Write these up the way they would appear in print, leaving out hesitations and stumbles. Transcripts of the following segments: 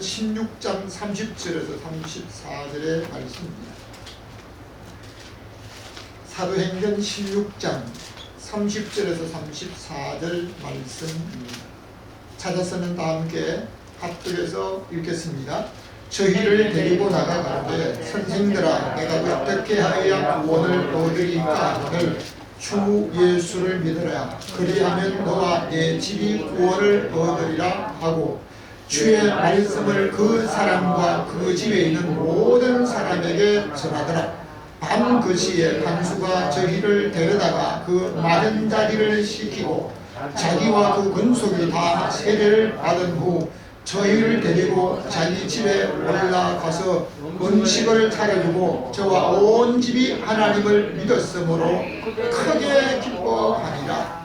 16장 30절에서 34절의 말씀입니다. 사도행전 16장 30절에서 34절 말씀입니다. 찾아서는 다 함께 합독해서 읽겠습니다. 저희를 데리고 나가 가로되 선생들아 내가 어떻게 하여야 구원을 얻으리까 하거늘 주 예수를 믿으라. 그리하면 너와 내 집이 구원을 얻으리라 하고 주의 말씀을 그 사람과 그 집에 있는 모든 사람에게 전하더라. 밤 그 시에 간수가 저희를 데려다가 그 마른 자리를 시키고 자기와 그 군속이 다 세례를 받은 후 저희를 데리고 자기 집에 올라가서 음식을 차려주고 저와 온 집이 하나님을 믿었으므로 크게 기뻐하니라.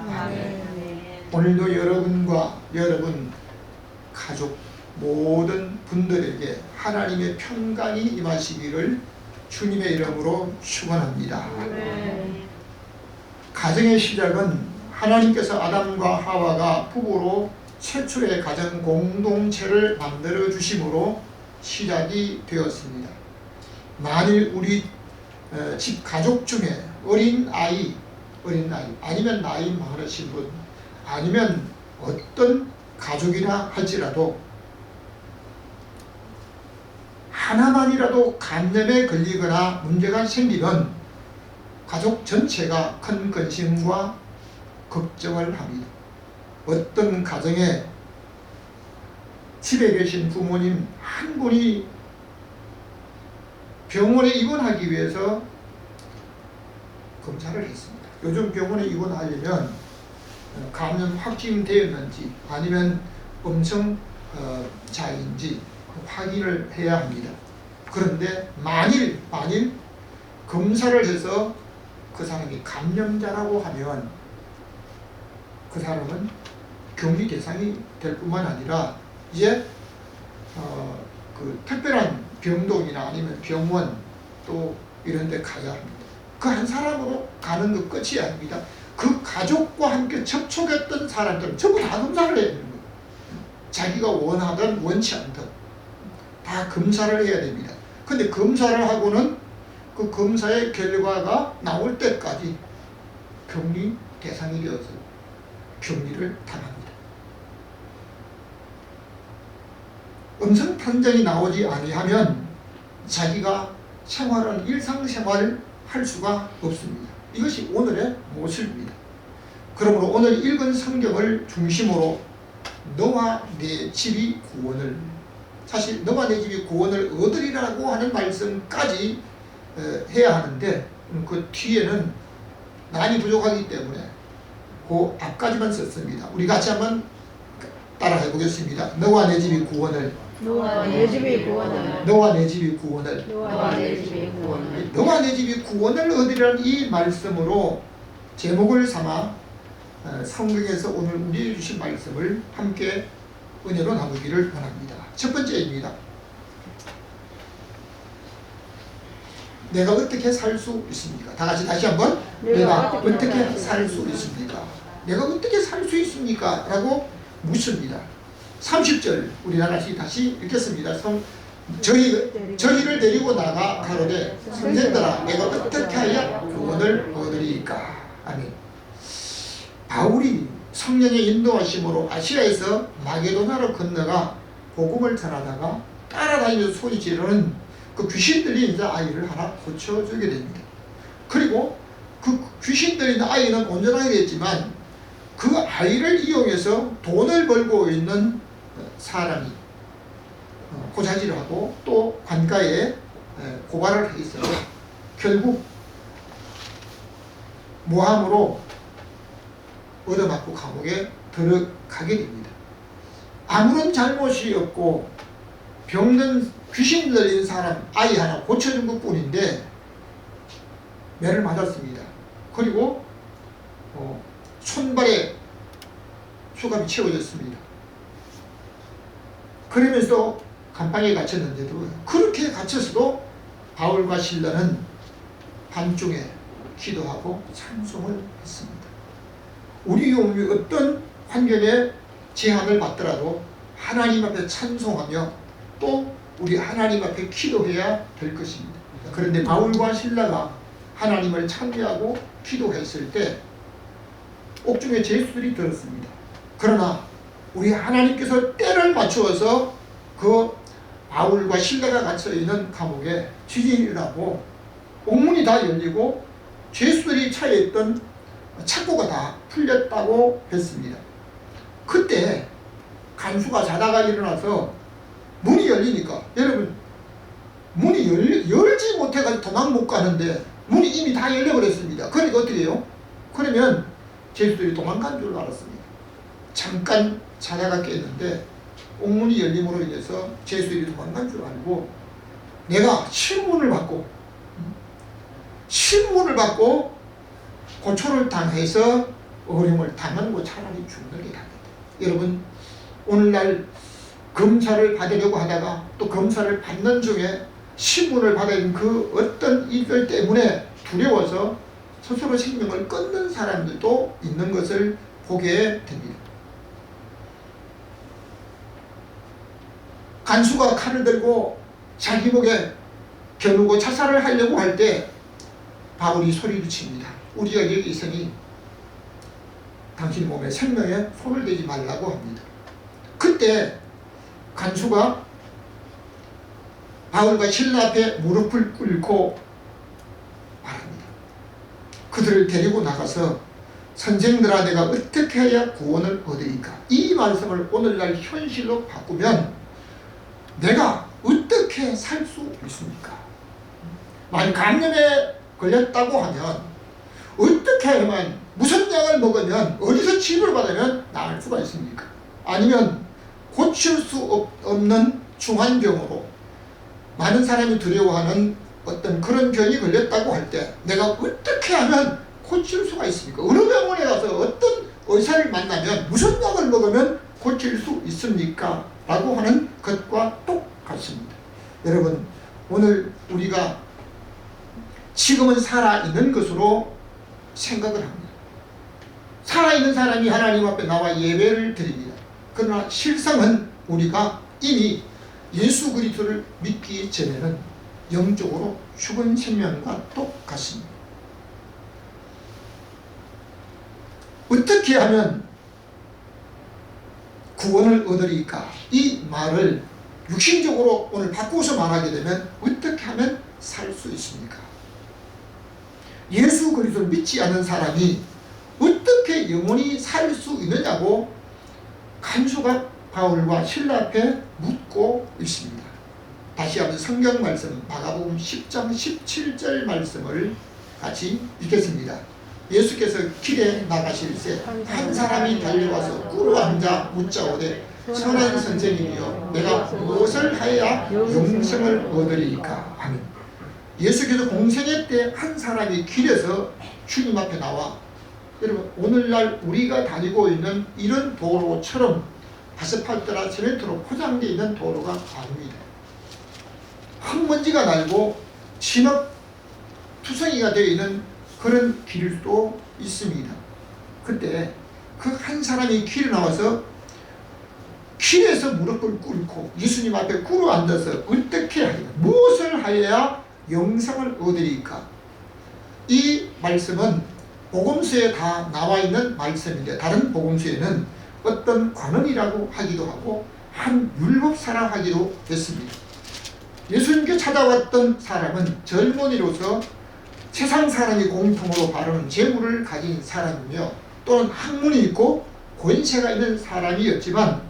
오늘도 여러분과 여러분 가족 모든 분들에게 하나님의 평강이 임하시기를 주님의 이름으로 축원합니다. 가정의 시작은 하나님께서 아담과 하와가 부부로 최초의 가정 공동체를 만들어 주심으로 시작이 되었습니다. 만일 우리 집 가족 중에 어린 아이 아니면 나이 많으신 분 아니면 어떤 가족이라 할지라도 하나만이라도 감염에 걸리거나 문제가 생기면 가족 전체가 큰 근심과 걱정을 합니다. 어떤 가정에 집에 계신 부모님 한 분이 병원에 입원하기 위해서 검사를 했습니다. 요즘 병원에 입원하려면 감염 확진되었는지 아니면 음성자인지 확인을 해야 합니다. 그런데 만일 검사를 해서 그 사람이 감염자라고 하면 그 사람은 격리 대상이 될 뿐만 아니라 이제 그 특별한 병동이나 아니면 병원 또 이런 데 가야 합니다. 그 한 사람으로 가는 것 끝이 아닙니다. 그 가족과 함께 접촉했던 사람들은 전부 다 검사를 해야 되는 거예요. 자기가 원하든 원치 않든 다 검사를 해야 됩니다. 근데 검사를 하고는 그 검사의 결과가 나올 때까지 격리 대상이 되어서 격리를 당합니다. 음성 판정이 나오지 아니하면 자기가 생활은 일상생활을 할 수가 없습니다. 이것이 오늘의 모습입니다. 그러므로 오늘 읽은 성경을 중심으로 너와 내 집이 구원을 사실 너와 내 집이 구원을 얻으리라고 하는 말씀까지 해야 하는데 그 뒤에는 많이 부족하기 때문에 그 앞까지만 썼습니다. 우리 같이 한번 따라해 보겠습니다. 너와 내 집이 구원을 너와 내 집이 구원을 너와 내 집이 구원을 너와 내 집이 구원을 너와 내 집이 구원을 얻으리라는 이 말씀으로 제목을 삼아 성경에서 오늘 우리에게 주신 말씀을 함께 은혜로 나누기를 원합니다. 첫 번째입니다. 내가 어떻게 살 수 있습니까? 다 같이 다시 한번 내가 어떻게 살 수 있습니까? 내가 어떻게 살 수 있습니까? 라고 묻습니다. 30절 우리 다시 읽겠습니다. 저희를 데리고 나가 가로되 선생들아 내가 어떻게 하여 구원을 얻으리까? 아멘. 바울이 성령의 인도하심으로 아시아에서 마게도나로 건너가 복음을 전하다가 따라다니면서 소리 지르는 그 귀신 들린 아이를 하나 고쳐주게 됩니다. 그리고 그 귀신 들린 아이는 온전하게 됐지만 그 아이를 이용해서 돈을 벌고 있는 사람이 고자질을 하고 또 관가에 고발을 했어요. 결국 모함으로 얻어맞고 감옥에 들어가게 됩니다. 아무런 잘못이 없고 병든 귀신 들린 사람 아이 하나 고쳐준 것 뿐인데 매를 맞았습니다. 그리고 손발에 수갑이 채워졌습니다. 그러면서 감방에 갇혔는데도 그렇게 갇혀서도 바울과 실라는 밤중에 기도하고 찬송을 했습니다. 우리 영혼이 어떤 환경에 제한을 받더라도 하나님 앞에 찬송하며 또 우리 하나님 앞에 기도해야 될 것입니다. 그런데 바울과 실라가 하나님을 찬미하고 기도했을 때 옥중에 죄수들이 들었습니다. 그러나 우리 하나님께서 때를 맞추어서 그 바울과 실라가 갇혀있는 감옥에 지진이 일어나고 옥문이 다 열리고 죄수들이 차에 있던 착고가 다 풀렸다고 했습니다. 그때 간수가 자다가 일어나서 문이 열리니까, 여러분 문이 열지 못해가지고 도망 못 가는데 문이 이미 다 열려버렸습니다. 그러니까 어떻게 해요? 그러면 죄수들이 도망간 줄 알았습니다. 잠깐 자다가 깼는데 옥문이 열림으로 인해서 죄수들이 도망간 줄 알고 내가 신문을 받고 고초를 당해서 어려움을 당하고 차라리 죽는 게 낫다. 여러분, 오늘날 검사를 받으려고 하다가 또 검사를 받는 중에 신문을 받은 그 어떤 일들 때문에 두려워서 스스로 생명을 끊는 사람들도 있는 것을 보게 됩니다. 간수가 칼을 들고 자기 목에 겨누고 자살을 하려고 할 때 바울이 소리를 칩니다. 우리가 여기 있으니 당신 몸에 생명에 손을 대지 말라고 합니다. 그때 간수가 바울과 실라 앞에 무릎을 꿇고 말합니다. 그들을 데리고 나가서 선생들아, 내가 어떻게 해야 구원을 얻으리까? 이 말씀을 오늘날 현실로 바꾸면 내가 어떻게 살 수 있습니까? 만약 감염에 걸렸다고 하면 어떻게 하면, 무슨 약을 먹으면, 어디서 치료를 받으면 나을 수가 있습니까? 아니면 고칠 수 없는 중환병으로 많은 사람이 두려워하는 어떤 그런 병이 걸렸다고 할 때 내가 어떻게 하면 고칠 수가 있습니까? 어느 병원에 가서 어떤 의사를 만나면 무슨 약을 먹으면 고칠 수 있습니까? 라고 하는 것과 똑같습니다. 여러분, 오늘 우리가 지금은 살아있는 것으로 생각을 합니다. 살아있는 사람이 하나님 앞에 나와 예배를 드립니다. 그러나 실상은 우리가 이미 예수 그리스도를 믿기 전에는 영적으로 죽은 생명과 똑같습니다. 어떻게 하면 구원을 얻으리까? 이 말을 육신적으로 오늘 바꾸어서 말하게 되면 어떻게 하면 살 수 있습니까? 예수 그리스도를 믿지 않는 사람이 어떻게 영원히 살 수 있느냐고 간수가 바울과 실라 앞에 묻고 있습니다. 다시 한번 성경 말씀 마가복음 10장 17절 말씀을 같이 읽겠습니다. 예수께서 길에 나가실새 한 사람이 달려와서 꿇어 앉아 묻자오되 선한 선생님이여, 내가 무엇을 하여야 영생을 얻으리이까? 아멘. 예수께서 공생애 때 한 사람이 길에서 주님 앞에 나와, 여러분 오늘날 우리가 다니고 있는 이런 도로처럼 아스팔트나 시멘트로 포장되어 있는 도로가 아닙니다. 흙먼지가 날고 진흙 투성이가 되어 있는 그런 길도 있습니다. 그때 그 한 사람이 길에 나와서 길에서 무릎을 꿇고 예수님 앞에 꿇어 앉아서 어떻게 하리까? 무엇을 하여야 영생을 얻으리까? 이 말씀은 복음서에 다 나와 있는 말씀인데, 다른 복음서에는 어떤 관원이라고 하기도 하고 한 율법사라 하기도 했습니다. 예수님께 찾아왔던 사람은 젊은이로서 세상 사람이 공통으로 바르는 재물을 가진 사람이며 또는 학문이 있고 권세가 있는 사람이었지만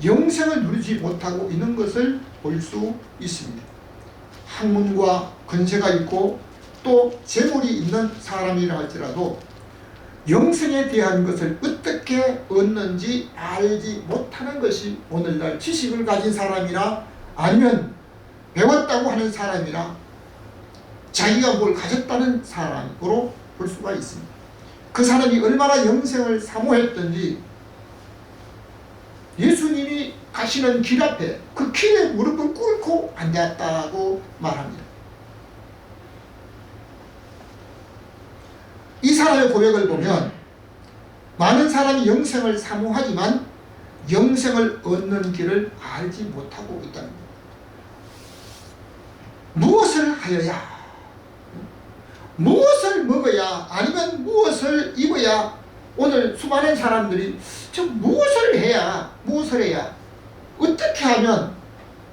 영생을 누리지 못하고 있는 것을 볼 수 있습니다. 학문과 권세가 있고 또 재물이 있는 사람이라 할지라도 영생에 대한 것을 어떻게 얻는지 알지 못하는 것이 오늘날 지식을 가진 사람이나 아니면 배웠다고 하는 사람이나 자기가 뭘 가졌다는 사람으로 볼 수가 있습니다. 그 사람이 얼마나 영생을 사모했던지 예수님이 가시는 길 앞에 그 길에 무릎을 꿇고 앉았다고 말합니다. 이 사람의 고백을 보면 많은 사람이 영생을 사모하지만 영생을 얻는 길을 알지 못하고 있다는 겁니다. 무엇을 하여야, 무엇을 먹어야, 아니면 무엇을 입어야, 오늘 수많은 사람들이 저 무엇을 해야, 어떻게 하면,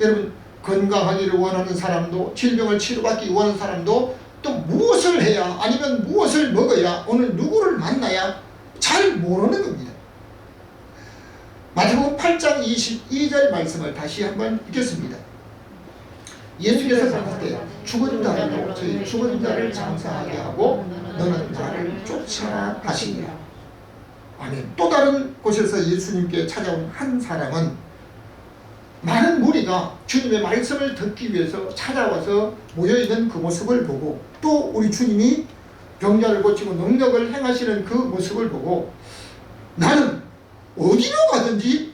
여러분 건강하기를 원하는 사람도, 질병을 치료받기 원하는 사람도 또 무엇을 해야, 아니면 무엇을 먹어야, 오늘 누구를 만나야 잘 모르는 겁니다. 마태복음 8장 22절 말씀을 다시 한번 읽겠습니다. 예수께서 가라사대 죽은 자들로 저희 죽은 자를 장사하게 하고 너는 나를 쫓아라 하시니라. 아멘. 또 다른 곳에서 예수님께 찾아온 한 사람은 많은 무리가 주님의 말씀을 듣기 위해서 찾아와서 모여있는 그 모습을 보고, 또 우리 주님이 병자를 고치고 능력을 행하시는 그 모습을 보고, 나는 어디로 가든지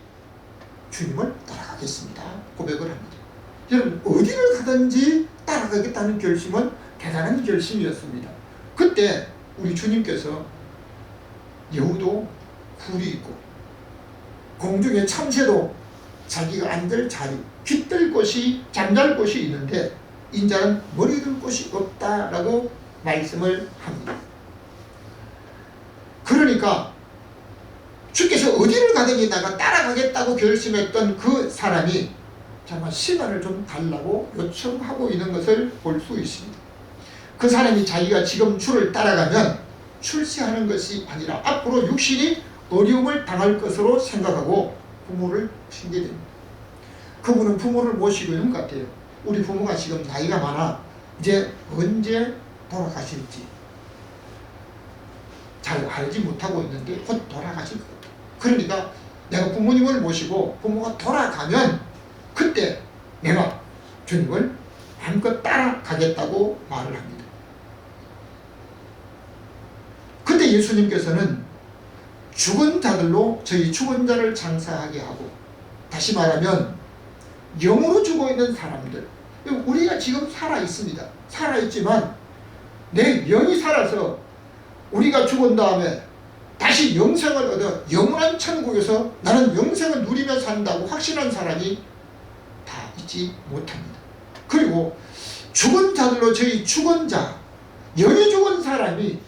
주님을 따라가겠습니다 고백을 합니다. 여러분, 어디를 가든지 따라가겠다는 결심은 대단한 결심이었습니다. 그때 우리 주님께서 여우도 굴이 있고 공중에 참새도 자기가 앉을 자리, 깃들 곳이, 잠잘 곳이 있는데 인자는 머리 둘 곳이 없다라고 말씀을 합니다. 그러니까 주께서 어디를 가든지 나가 따라가겠다고 결심했던 그 사람이 정말 시간을 좀 달라고 요청하고 있는 것을 볼 수 있습니다. 그 사람이 자기가 지금 주를 따라가면 출세하는 것이 아니라 앞으로 육신이 어려움을 당할 것으로 생각하고 부모를 핑계댑니다. 그분은 부모를 모시고 있는 것 같아요. 우리 부모가 지금 나이가 많아 이제 언제 돌아가실지 잘 알지 못하고 있는데 곧 돌아가실 것 같아요. 그러니까 내가 부모님을 모시고 부모가 돌아가면 그때 내가 주님을 마음껏 따라가겠다고 말을 합니다. 그때 예수님께서는 죽은 자들로 저희 죽은 자를 장사하게 하고, 다시 말하면 영으로 죽어 있는 사람들, 우리가 지금 살아있습니다. 살아있지만 내 영이 살아서 우리가 죽은 다음에 다시 영생을 얻어 영원한 천국에서 나는 영생을 누리며 산다고 확신한 사람이 다 있지 못합니다. 그리고 죽은 자들로 저희 죽은 자, 영이 죽은 사람이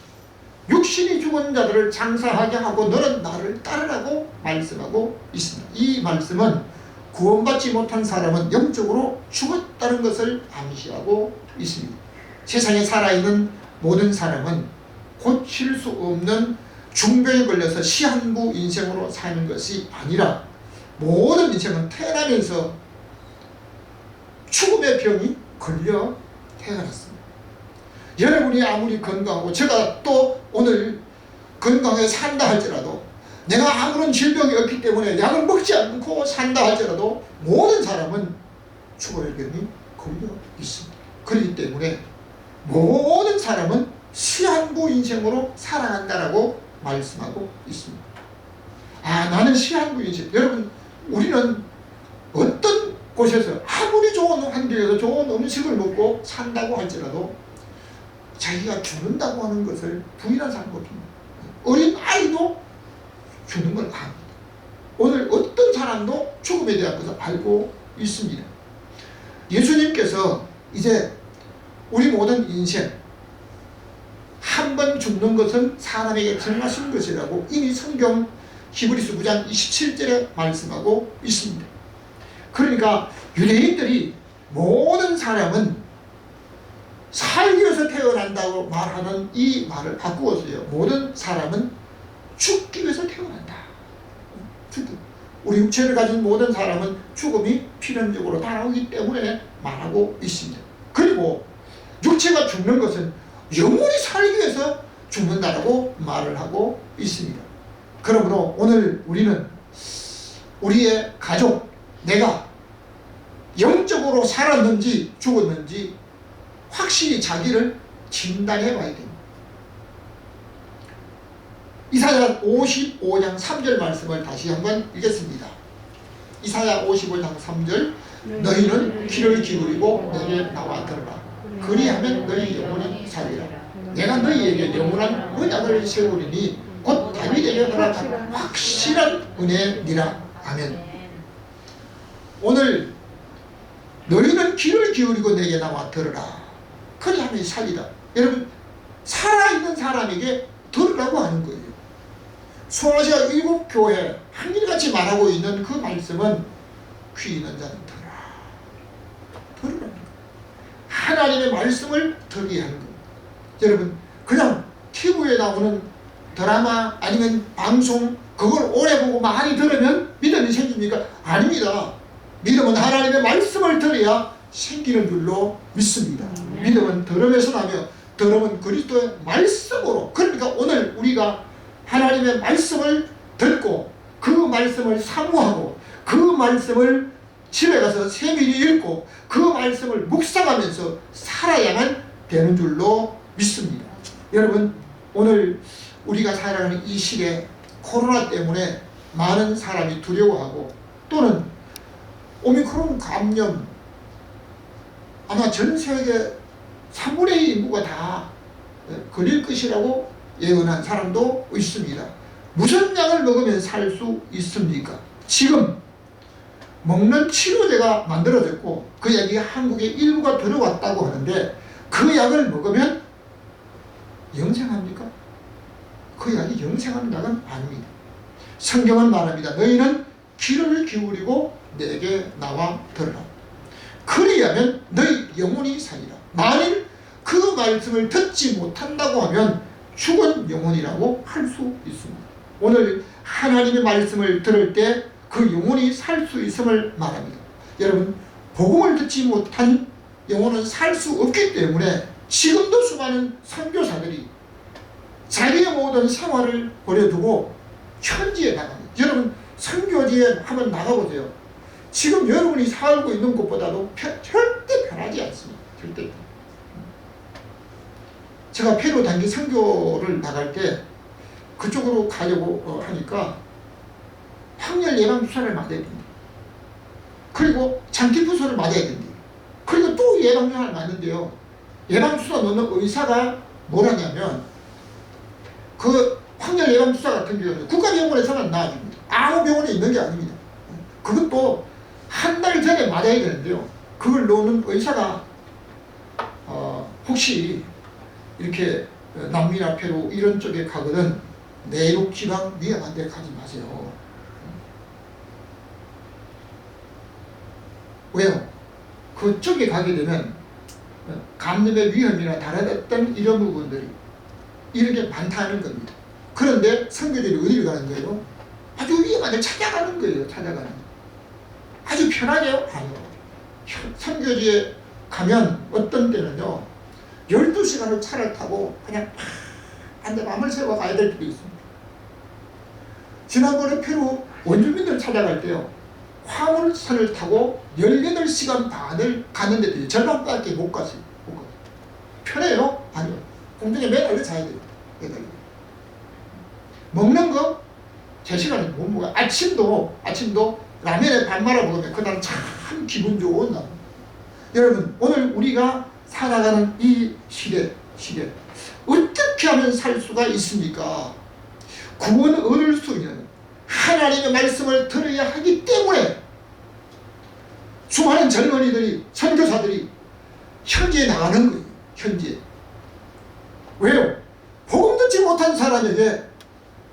육신이 죽은 자들을 장사하게 하고 너는 나를 따르라고 말씀하고 있습니다. 이 말씀은 구원받지 못한 사람은 영적으로 죽었다는 것을 암시하고 있습니다. 세상에 살아있는 모든 사람은 고칠 수 없는 중병에 걸려서 시한부 인생으로 사는 것이 아니라 모든 인생은 태어나면서 죽음의 병이 걸려 태어났습니다. 여러분이 아무리 건강하고 제가 또 오늘 건강하게 산다 할지라도, 내가 아무런 질병이 없기 때문에 약을 먹지 않고 산다 할지라도 모든 사람은 죽을 병이 걸려 있습니다. 그렇기 때문에 모든 사람은 시한부 인생으로 살아간다라고 말씀하고 있습니다. 아, 나는 시한부 인생. 여러분, 우리는 어떤 곳에서 아무리 좋은 환경에서 좋은 음식을 먹고 산다고 할지라도 자기가 죽는다고 하는 것을 부인한 사람이 없습니다. 어린 아이도 죽는 걸 압니다. 오늘 어떤 사람도 죽음에 대한 것을 알고 있습니다. 예수님께서 이제 우리 모든 인생 한 번 죽는 것은 사람에게 정하신 것이라고 이미 성경 히브리서 9장 27절에 말씀하고 있습니다. 그러니까 유대인들이 모든 사람은 살기 위해서 태어난다고 말하는 이 말을 바꾸었어요. 모든 사람은 죽기 위해서 태어난다. 우리 육체를 가진 모든 사람은 죽음이 필연적으로 다가오기 때문에 말하고 있습니다. 그리고 육체가 죽는 것은 영원히 살기 위해서 죽는다라고 말을 하고 있습니다. 그러므로 오늘 우리는 우리의 가족, 내가 영적으로 살았는지 죽었는지 확실히 자기를 진단해 봐야 됩니다. 이사야 55장 3절 말씀을 다시 한번 읽겠습니다. 이사야 55장 3절, 너희는 귀를 기울이고 내게 나와 들으라. 그리하면 너희 영혼이 살리라. 내가 너희에게 영원한 언약을 세우리니 곧 다윗에게 허락한 확실한 은혜니라. 아멘. 오늘 너희는 귀를 기울이고 내게 나와 들으라. 그리하면 살리다. 여러분, 살아있는 사람에게 들으라고 하는 거예요. 송아지가 7교회 한일같이 말하고 있는 그 말씀은 귀 있는 자는 들으라는 거예요. 하나님의 말씀을 듣게 하는 거예요. 여러분, 그냥 TV에 나오는 드라마 아니면 방송 그걸 오래 보고 많이 들으면 믿음이 생깁니까? 아닙니다. 믿음은 하나님의 말씀을 들어야 생기는 줄로 믿습니다. 믿음은 들음에서 나며 들음은 그리스도의 말씀으로. 그러니까 오늘 우리가 하나님의 말씀을 듣고 그 말씀을 사모하고 그 말씀을 집에 가서 세밀히 읽고 그 말씀을 묵상하면서 살아야만 되는 줄로 믿습니다. 여러분, 오늘 우리가 살아가는 이 시대 코로나 때문에 많은 사람이 두려워하고 또는 오미크론 감염 아마 전 세계 3분의 2 인구가 다 걸릴 것이라고 예언한 사람도 있습니다. 무슨 약을 먹으면 살 수 있습니까? 지금 먹는 치료제가 만들어졌고 그 약이 한국에 일부가 들어왔다고 하는데 그 약을 먹으면 영생합니까? 그 약이 영생하는 약은 아닙니다. 성경은 말합니다. 너희는 귀를 기울이고 내게 나와 들으라. 그리하면 너희 영혼이 살리라. 만일 그 말씀을 듣지 못한다고 하면 죽은 영혼이라고 할 수 있습니다. 오늘 하나님의 말씀을 들을 때 그 영혼이 살 수 있음을 말합니다. 여러분, 복음을 듣지 못한 영혼은 살 수 없기 때문에 지금도 수많은 선교사들이 자기의 모든 생활을 버려두고 현지에 나갑니다. 여러분, 선교지에 한번 나가보세요. 지금 여러분이 살고 있는 곳보다도 절대 편하지 않습니다. 절대. 제가 페루 단기 선교를 나갈 때 그쪽으로 가려고 하니까 확열 예방 주사를 맞아야 됩니다. 그리고 장기부소를 맞아야 됩니다. 그리고 또 예방 주사를 맞는데요. 예방 주사 넣는 의사가 뭐라냐면 그 확열 예방 주사 같은 경우는 국가병원에서만 나와줍니다. 아무 병원에 있는 게 아닙니다. 그것도 한 달 전에 맞아야 되는데요. 그걸 놓는 의사가 혹시 이렇게 남미나 페루 이런 쪽에 가거든 내륙 지방 위험한 데 가지 마세요. 왜요? 그쪽에 가게 되면 감염의 위험이나 다른 어떤 이런 부분들이 이렇게 많다는 겁니다. 그런데 선교들이 어디를 가는 거예요? 아주 위험한 데 찾아가는 거예요. 찾아가는. 아주 편하게요? 아니요. 선교지에 가면 어떤 때는요 12시간을 차를 타고 그냥 한데 밤을 새고 가야 될 때도 있습니다. 지난번에 페루 원주민들 찾아갈 때요 화물선을 타고 18시간 반을 가는데도 절반밖에 못 갔어요. 편해요? 아니요. 공중에 매달려 자야 돼요. 매달려. 먹는 거 제 시간에 못 먹어요. 아침도 라면에 밥 말아 먹으면 그날 참 기분 좋은 날. 여러분, 오늘 우리가 살아가는 이 시대 어떻게 하면 살 수가 있습니까? 구원을 얻을 수 있는 하나님의 말씀을 들어야 하기 때문에 수많은 젊은이들이 선교사들이 현지에 나가는 거예요. 현지에. 왜요? 복음 듣지 못한 사람에게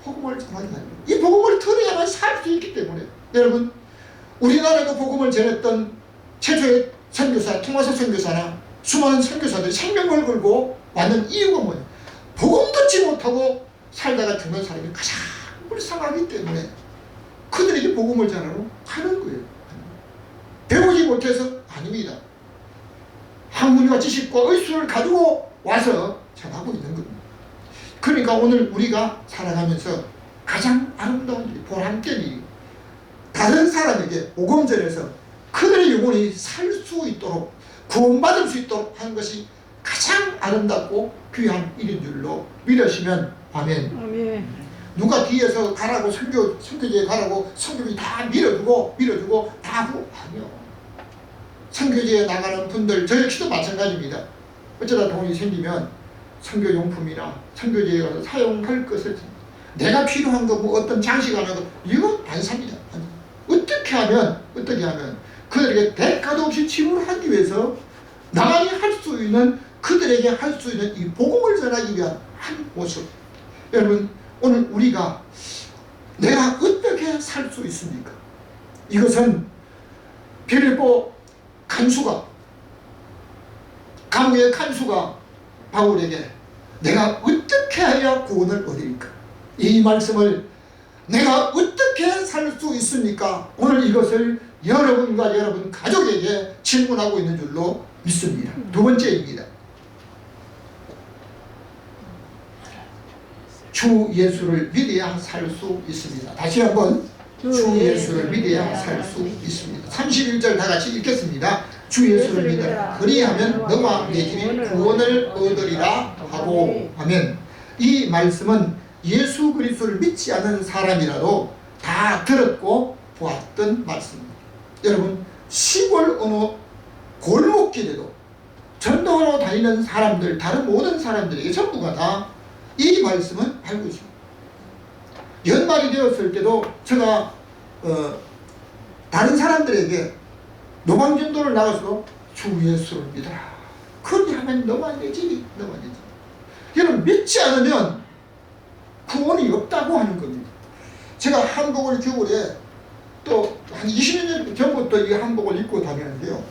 복음을 전하게 합니다. 이 복음을 들어야만 살 수 있기 때문에. 여러분, 우리나라에도 복음을 전했던 최초의 선교사, 토마스 선교사나 수많은 선교사들이 생명을 걸고 왔는 이유가 뭐냐? 복음 듣지 못하고 살다가 죽는 사람이 가장 불쌍하기 때문에 그들에게 복음을 전하러 가는 거예요. 배우지 못해서 아닙니다. 학문과 지식과 의술을 가지고 와서 전하고 있는 겁니다. 그러니까 오늘 우리가 살아가면서 가장 아름다운 일, 보람된 일, 다른 사람에게 복음 전해서 그들의 영혼이 살 수 있도록 구원받을 수 있도록 하는 것이 가장 아름답고 귀한 일인 줄로 믿으시면 아멘. 아멘. 누가 뒤에서 가라고 선교지에 가라고 선교지 다 밀어주고 다 하고 아니요. 선교지에 나가는 분들 저 역시도 마찬가지입니다. 어쩌다 돈이 생기면 선교용품이나 선교지에 가서 사용할 것을 내가 필요한 거 뭐 어떤 장식 하나 거 이거 안 삽니다. 어떻게 하면 그들에게 대가도 없이 지불하기 위해서 나만이 할 수 있는 그들에게 할 수 있는 이 복음을 전하기 위한 한 모습. 여러분, 오늘 우리가 내가 어떻게 살 수 있습니까? 이것은 빌립보 간수가, 감옥의 간수가 바울에게 내가 어떻게 해야 구원을 얻을까? 이 말씀을 내가 어떻게 살 수 있습니까? 오늘 이것을 여러분과 여러분 가족에게 질문하고 있는 줄로 믿습니다. 두 번째입니다. 주 예수를 믿어야 살 수 있습니다. 다시 한번 주 예수를 믿어야 살 수 있습니다. 31절 다 같이 읽겠습니다. 주 예수를 믿어라. 그리하면 너와 내 집이 구원을 얻으리라 하고 하면, 이 말씀은 예수 그리스도를 믿지 않는 사람이라도 다 들었고 보았던 말씀입니다. 여러분, 시골 어느 골목길에도 전도하러 다니는 사람들, 다른 모든 사람들에게 전부가 다 이 말씀은 알고 있습니다. 연말이 되었을 때도 제가 다른 사람들에게 노방전도를 나가서도 주 예수를 믿어라. 그리하면 너와 내 집이, 너와 내 집. 여러분, 믿지 않으면 구원이 없다고 하는 겁니다. 제가 한복을 겨울에 또 한 20년 전부터 이 한복을 입고 다니는데요.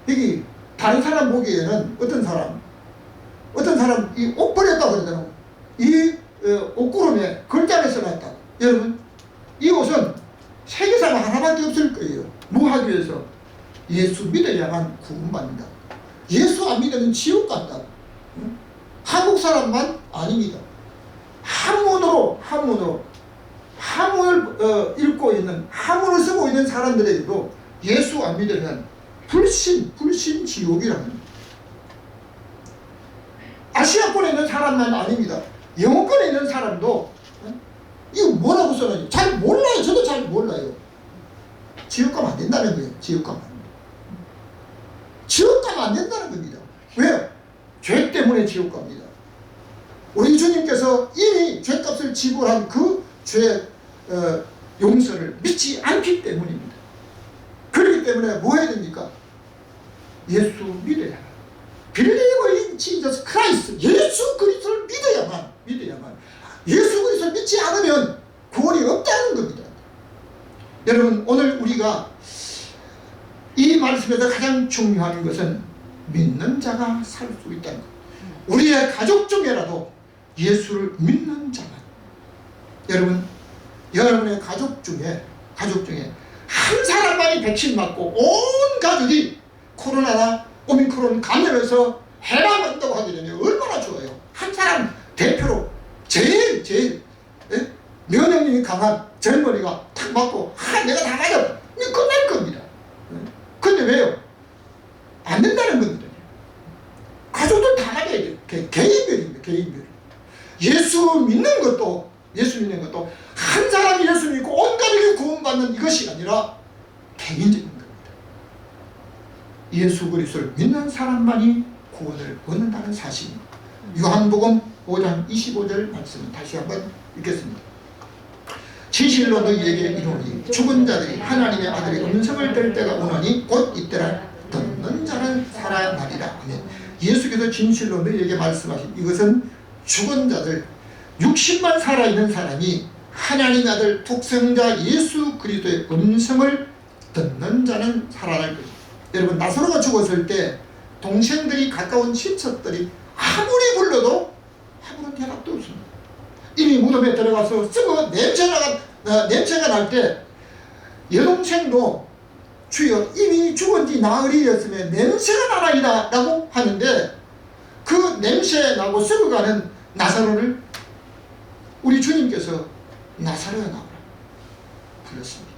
여기 다른 사람 보기에는 어떤 사람 이 옷 버렸다고 그러더라고요. 이 옷구름에 글자를 써놨다. 여러분, 이 옷은 세계사가 하나밖에 없을 거예요. 뭐 하기 위해서? 예수 믿어야만 구원받는다. 예수 안 믿으면 지옥 간다. 한국 사람만 아닙니다. 한문을 읽고 있는, 한문을 쓰고 있는 사람들에게도 예수 안 믿으면 불신 지옥이라는 겁니다. 아시아권에 있는 사람만 아닙니다. 영어권에 있는 사람도 이거 뭐라고 써놨지? 잘 몰라요. 저도 잘 몰라요. 지옥 가면 안 된다는 거예요. 지옥 가면 안 된다는 겁니다. 왜요? 죄 때문에 지옥 갑니다. 우리 주님께서 이미 죄값을 지불한 그 죄 용서를 믿지 않기 때문입니다. 그렇기 때문에 뭐 해야 됩니까? 예수 믿어야 합니다. Believe in Jesus Christ. 예수 그리스도를 믿어야만. 예수 그리스도를 믿지 않으면 구원이 없다는 겁니다. 여러분, 오늘 우리가 이 말씀에서 가장 중요한 것은 믿는 자가 살 수 있다는 것. 우리의 가족 중에라도 예수를 믿는 자가, 여러분의 가족 중에 한 사람만이 백신 맞고 온 가족이 코로나나 오미크론 감염해서 해방한다고 하게 되면 얼마나 좋아요. 한 사람 대표로 제일 면역력이 강한 젊은이가 탁 맞고 내가 다 맞아. 끝날 겁니다. 근데 왜요? 안 된다는 겁니다. 가족들 다 맞아야 돼요. 개인별입니다. 예수 믿는 것도 한 사람이 예수 믿고 온 가족이 구원받는 이것이 아니라 개인적인 겁니다. 예수 그리스도를 믿는 사람만이 구원을 얻는다는 사실입니다. 요한복음 5장 25절 말씀을 다시 한번 읽겠습니다. 진실로 너희에게 이르노니 죽은 자들이 하나님의 아들의 음성을 들을 때가 오노니 곧 이때라. 듣는 자는 살아나리라. 아멘. 예수께서 진실로 너희에게 말씀하신 이것은 죽은 자들, 60만 살아있는 사람이 하나님의 아들 독생자 예수 그리스도의 음성을 듣는 자는 살아날 것입니다. 여러분, 나사로가 죽었을 때 동생들이, 가까운 친척들이 아무리 불러도 아무런 대답도 없습니다. 이미 무덤에 들어가서 썩어 냄새가 날 때 여동생도 주여 이미 죽은 지 나흘이었으면 냄새가 나나이다 라고 하는데, 그 냄새 나고 썩어가는 나사로를 우리 주님께서 나사로야 나오라 불렀습니다.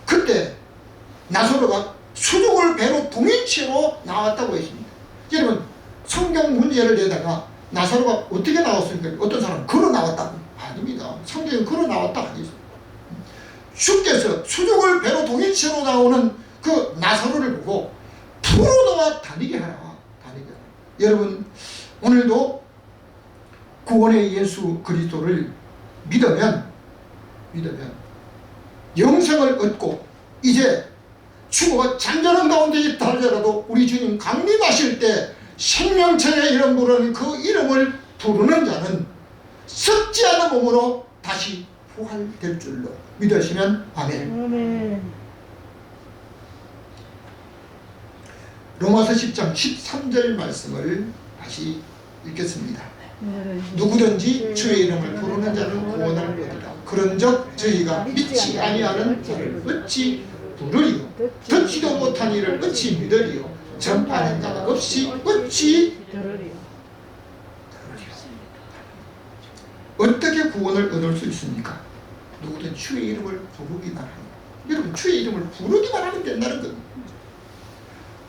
그때 나사로가 수족을 배로 동인치로 나왔다고 했습니다. 여러분, 성경 문제를 내다가 나사로가 어떻게 나왔습니까? 어떤 사람은 걸어 나왔다? 아닙니다. 성경에 걸어 나왔다 아니죠. 주께서 수족을 배로 동인치로 나오는 그 나사로를 보고 풀어 놓아 다니게 하라. 여러분, 오늘도 구원의 예수 그리스도를 믿으면 영생을 얻고 이제 죽어 잠자는 가운데 있다 하더라도 우리 주님 강림하실 때 생명천의 이름 부르는 그 이름을 부르는 자는 썩지 않은 몸으로 다시 부활될 줄로 믿으시면 아멘. 아멘. 로마서 10장 13절 말씀을 다시 읽겠습니다. 누구든지 주의 이름을 부르는 자는 구원을 얻으리라. 그런즉 저희가 믿지 아니하는 자를 어찌 부르리요? 듣지도 못한 이를 어찌 믿으리요? 전파하는 자가 없이 어찌 들으리요. 어떻게 구원을 얻을 수 있습니까? 누구든 주의 이름을 부르기만 하면, 여러분 주의 이름을 부르기만 하면 된다는 겁니다.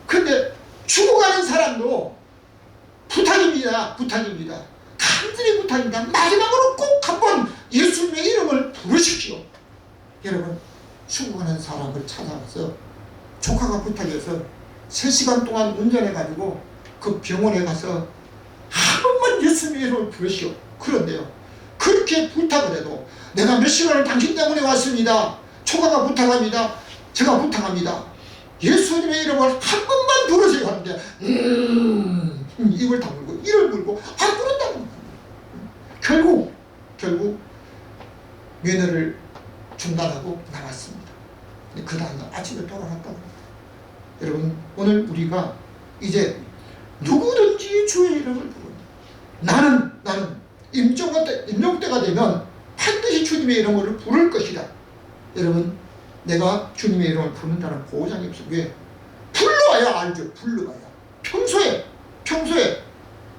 근데 죽어가는 사람도 부탁입니다. 간절히 부탁입니다. 마지막으로 꼭 한번 예수님의 이름을 부르십시오. 여러분 죽어가는 사람을 찾아가서 조카가 부탁해서 3시간 동안 운전해가지고 그 병원에 가서 한 번만 예수님의 이름을 부르시오. 그런데요, 그렇게 부탁을 해도 내가 몇 시간을 당신 때문에 왔습니다. 조카가 부탁합니다. 제가 부탁합니다. 예수님의 이름을 한 번만 부르세요 하는데 입을 다물고 이를 물고 안 부른다는 겁니다. 결국 면허를 중단하고 나왔습니다. 그 다음날 아침에 돌아갔다고 합니다. 여러분 오늘 우리가 이제 누구든지 주의 이름을 부릅니다. 나는 임종때가 되면 반드시 주님의 이름을 부를 것이다. 여러분 내가 주님의 이름을 부른다는 보장이 없어요. 왜? 불러야 알죠. 불러야. 평소에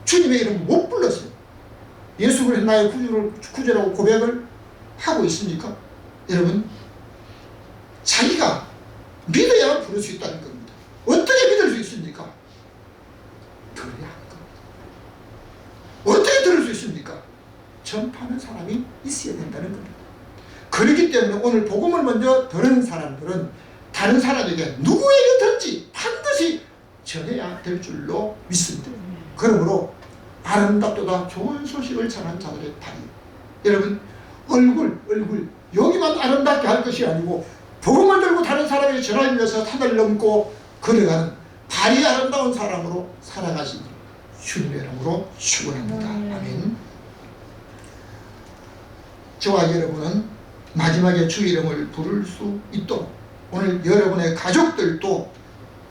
주님의 이름을 못 불렀어요. 예수를 나의 구주라고 고백을 하고 있습니까? 여러분 자기가 믿어야만 부를 수 있다는 겁니다. 어떻게 믿을 수 있습니까? 들어야 하는 겁니다. 어떻게 들을 수 있습니까? 전파하는 사람이 있어야 된다는 겁니다. 그렇기 때문에 오늘 복음을 먼저 들은 사람들은 다른 사람에게 누구에게든지 반드시 전해야 될 줄로 믿습니다. 그러므로 아름답도다 좋은 소식을 전한 자들의 다리, 여러분 얼굴 여기만 아름답게 할 것이 아니고 복음을 들고 다른 사람에게 전하기 위해서 산을 넘고 걸어가는 발이 아름다운 사람으로 살아가시기 주님의 이름으로 축원합니다. 아멘. 저와 여러분은 마지막에 주 이름을 부를 수 있도록 오늘 여러분의 가족들도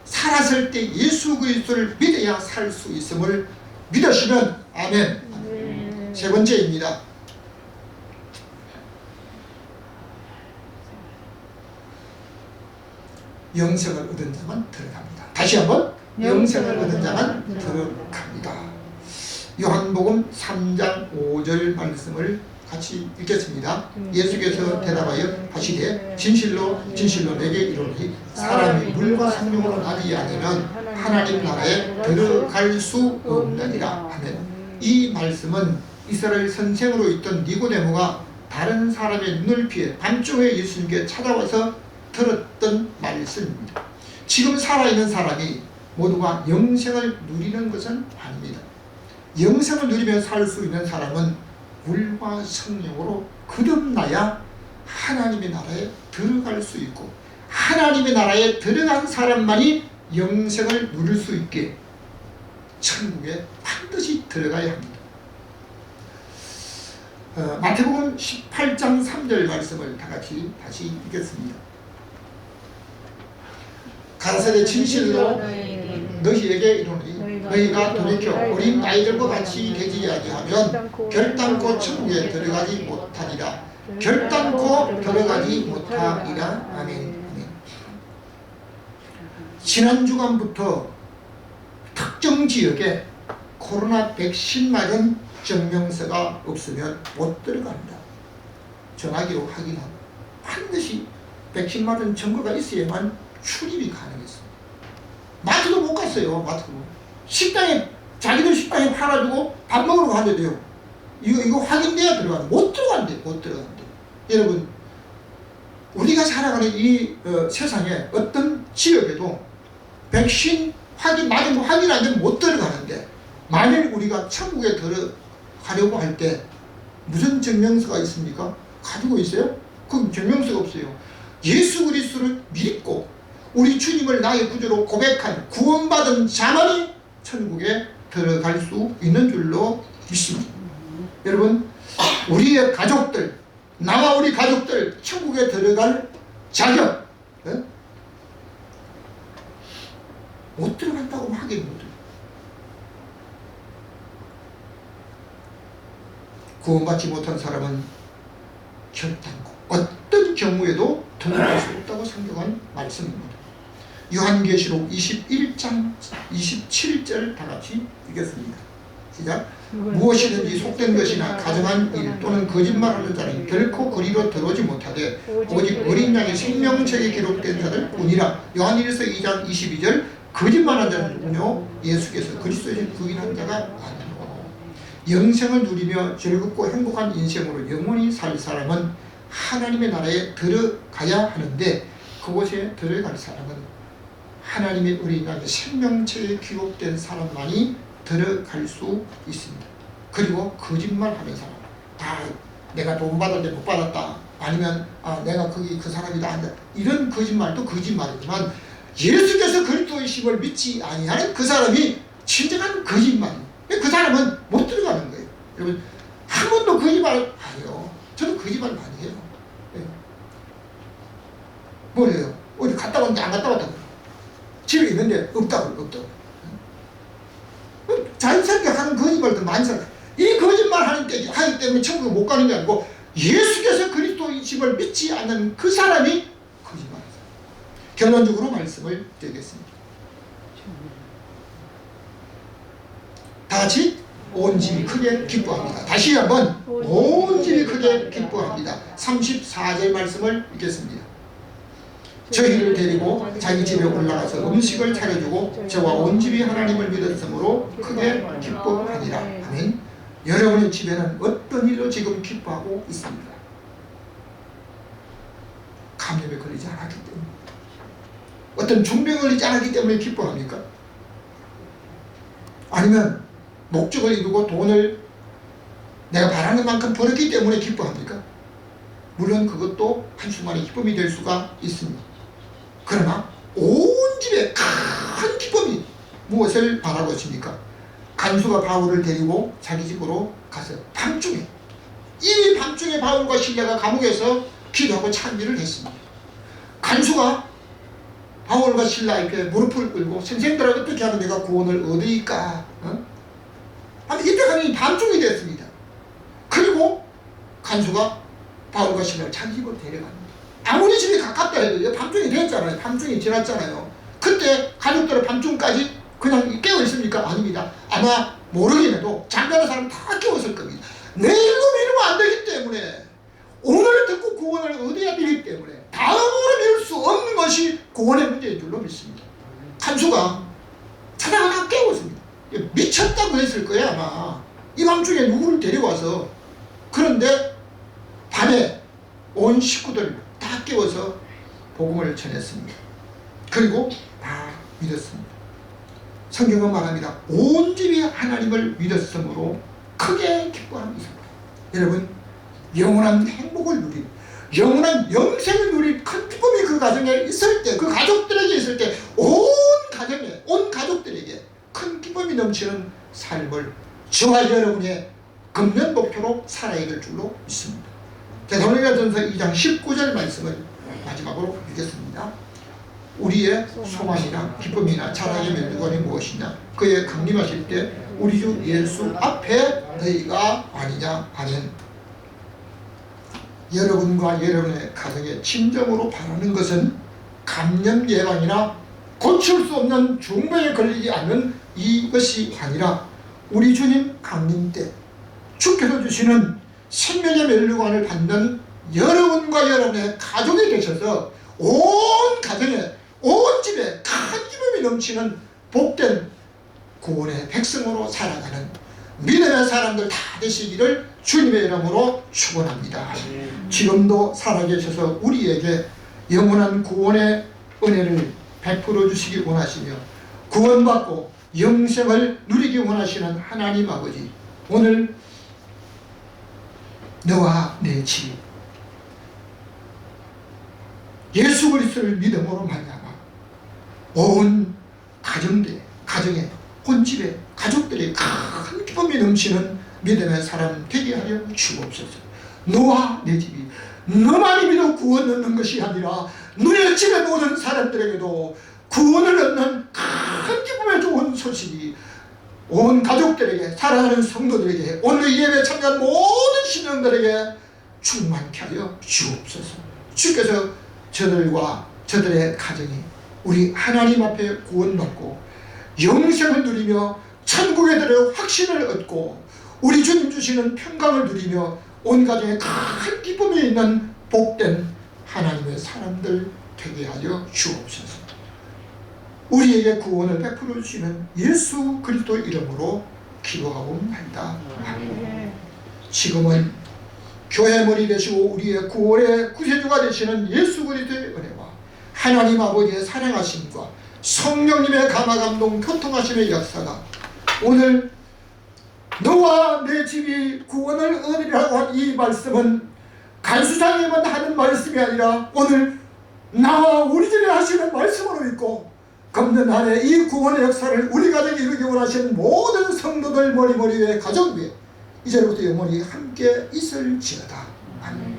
살았을 때 예수 그리스도를 믿어야 살 수 있음을 믿으시면 아멘. 세 번째입니다. 영생을 얻은 자만 들어갑니다. 다시 한번 영생을 얻은 자만 들어갑니다. 요한복음 3장 5절 말씀을 같이 읽겠습니다. 예수께서 대답하여 하시되 진실로 내게 이르노니 사람이 물과 성령으로 나지 않으면 하나님 나라에 들어갈 수 없느니라 하면, 이 말씀은 이스라엘 선생으로 있던 니고데모가 다른 사람의 눈을 피해 밤중에 예수님께 찾아와서 들었던 말씀입니다. 지금 살아있는 사람이 모두가 영생을 누리는 것은 아닙니다. 영생을 누리며 살 수 있는 사람은 물과 성령으로 거듭나야 하나님의 나라에 들어갈 수 있고, 하나님의 나라에 들어간 사람만이 영생을 누릴 수 있게 천국에 반드시 들어가야 합니다. 마태복음 18장 3절 말씀을 다같이 다시 읽겠습니다. 가라사대 진실로 너희에게 이르노니 너희가 돌이켜 어린 아이들과 같이 되지 아니하면 결단코 천국에 들어가지 못하리라. 결단코 들어가지 못하리라. 아멘. 지난 주간부터 특정 지역에 코로나 백신 맞은 증명서가 없으면 못 들어갑니다. 전화기로 확인하고 반드시 백신 맞은 증거가 있어야만 출입이 가능했습니다. 마트도 못 갔어요. 마트도. 식당에, 자기들 식당에 팔아주고 밥 먹으러 가는데요. 이거 확인돼야 들어가는데 못 들어간대. 여러분, 우리가 살아가는 이 세상에 어떤 지역에도 백신 맞은 거 확인 안 되면 못 들어가는데, 만일 우리가 천국에 들어가려고 할 때 무슨 증명서가 있습니까? 가지고 있어요? 그럼 증명서가 없어요. 예수 그리스도를 믿고 우리 주님을 나의 구주로 고백한 구원받은 자만이 천국에 들어갈 수 있는 줄로 믿습니다. 여러분, 우리의 가족들, 나와 우리 가족들 천국에 들어갈 자격 못 들어간다고 하긴 못해요. 구원받지 못한 사람은 결단코 어떤 경우에도 들어갈 수 없다고 성경은 말씀합니다. 요한계시록 21장 27절 다같이 읽겠습니다. 시작. 무엇이든지 속된 것이나 가정한 일 또는 거짓말하는 자는 결코 그리로 들어오지 못하되 오직 어린 양의 생명책에 기록된 자들 뿐이라. 요한일서 2장 22절. 거짓말하는 자는 누구뇨? 예수께서 그리스도의 부인한 자가 아니고. 영생을 누리며 즐겁고 행복한 인생으로 영원히 살 사람은 하나님의 나라에 들어가야 하는데, 그곳에 들어갈 사람은 하나님의 어린 양의 생명책에 기록된 사람만이 들어갈 수 있습니다. 그리고 거짓말하는 사람, 내가 돈 받을 때 못 받았다, 아니면 내가 거기 그 사람이다, 이런 거짓말도 거짓말이지만 예수께서 그리스도이심을 믿지 아니하는 그 사람이 진정한 거짓말입니다. 그 사람은 못 들어가는 거예요. 여러분, 한 번도 거짓말 안 해요. 저도 거짓말 많이 해요. 뭐래요? 어디 갔다 왔는데 안 갔다 왔다고, 집에 있는데 없다고. 자연스럽게 하는 거짓말도 많잖아요. 이 거짓말 하기 때문에 천국에 못 가는 게 아니고, 예수께서 그리스도이심을 믿지 않는 그 사람이 거짓말이에요. 결론적으로 말씀을 드리겠습니다. 다 같이 온 집이 크게 기뻐합니다. 다시 한번 온 집이 크게 기뻐합니다. 34절 말씀을 읽겠습니다. 저희를 데리고 자기 집에 올라가서 음식을 차려주고 저와 온 집이 하나님을 믿었으므로 크게 기뻐하니라. 아멘. 여러분의 집에는 어떤 일로 지금 기뻐하고 있습니까? 감염에 걸리지 않았기 때문에, 어떤 중병에 걸리지 않았기 때문에 기뻐합니까? 아니면 목적을 이루고 돈을 내가 바라는 만큼 벌었기 때문에 기뻐합니까? 물론 그것도 한순간의 기쁨이 될 수가 있습니다. 그러나 온 집에 큰 기쁨이 무엇을 바라고 있습니까? 간수가 바울을 데리고 자기 집으로 가서 밤중에, 이미 밤중에 바울과 실라가 감옥에서 기도하고 찬미를 했습니다. 간수가 바울과 실라 앞에 무릎을 꿇고 선생들아 어떻게 하면 내가 구원을 얻으리까? 이때 가면 밤중이 됐습니다. 그리고 간수가 바울과 실라를 자기 집으로 데려갑니다. 아무리 집이 가깝다 해도 밤중이 됐잖아요. 밤중이 지났잖아요. 그때 가족들은 밤중까지 그냥 깨어 있습니까? 아닙니다. 아마 모르긴 해도 잠자는 사람 다 깨웠을 겁니다. 내일로 미루면 안 되기 때문에, 오늘 듣고 구원을 얻어야 되기 때문에 다음으로 미룰 수 없는 것이 구원의 문제인 줄로 믿습니다. 간수가 찾아가다가 깨웠습니다. 미쳤다고 했을 거예요 아마. 이 밤중에 누구를 데려와서. 그런데 밤에 온 식구들 다 깨워서 복음을 전했습니다. 그리고 다 믿었습니다. 성경은 말합니다. 온 집이 하나님을 믿었으므로 크게 기뻐합니다. 여러분, 영원한 행복을 누린, 영원한 영생을 누린 큰 기쁨이 그 가정에 있을 때, 그 가족들에게 있을 때, 온 가정에, 온 가족들에게 큰 기쁨이 넘치는 삶을 저와 여러분의 근면 목표로 살아야 될 줄로 믿습니다. 데살로니가전서 2장 19절 말씀을 마지막으로 읽겠습니다. 우리의 소망이나 기쁨이나 자랑의 면류관이 무엇이냐? 그의 강림하실 때 우리 주 예수 앞에 너희가 아니냐 하는, 여러분과 여러분의 가정에 진정으로 바라는 것은 감염 예방이나 고칠 수 없는 중병에 걸리지 않는 이것이 아니라 우리 주님 강림 때 주께서 주시는 생명의 면류관을 받는 여러분과 여러분의 가족이 되셔서 온 가정에, 온 집에 큰 기쁨이 넘치는 복된 구원의 백성으로 살아가는 믿음의 사람들 다 되시기를 주님의 이름으로 축원합니다. 지금도 살아계셔서 우리에게 영원한 구원의 은혜를 베풀어 주시기 원하시며 구원받고 영생을 누리기 원하시는 하나님 아버지, 오늘 너와 내 집 예수 그리스도를 믿음으로 말미암아 온 가정에 온 집에 가족들이 큰 기쁨이 넘치는 믿음의 사람 되게 하여 주옵소서. 너와 내 집이 너만이 믿어 구원 얻는 것이 아니라 너의 집에 모든 사람들에게도 구원을 얻는 큰 기쁨의 좋은 소식이 온 가족들에게, 사랑하는 성도들에게, 오늘 예배에 참여한 모든 신령들에게 충만케 하여 주옵소서. 주께서 저들과 저들의 가정이 우리 하나님 앞에 구원받고 영생을 누리며 천국에 들어 확신을 얻고 우리 주님 주시는 평강을 누리며 온 가정에 큰 기쁨이 있는 복된 하나님의 사람들 되게 하여 주옵소서. 우리에게 구원을 베풀어 주시는 예수 그리스도 이름으로 기도하옵나이다. 아멘. 지금은 교회 머리 되시고 우리의 구원의 구세주가 되시는 예수 그리스도의 은혜와 하나님 아버지의 사랑하심과 성령님의 감화감동 교통하심의 역사가 오늘 너와 내 집이 구원을 얻으리라고 한 이 말씀은 간수장님은 하는 말씀이 아니라 오늘 나와 우리 집에 하시는 말씀으로 있고, 검는 한해 이 구원의 역사를 우리 가정에 이루기 원하시는 모든 성도들 머리 위에 가정 위에 이제부터 영원히 함께 있을지어다. 아멘.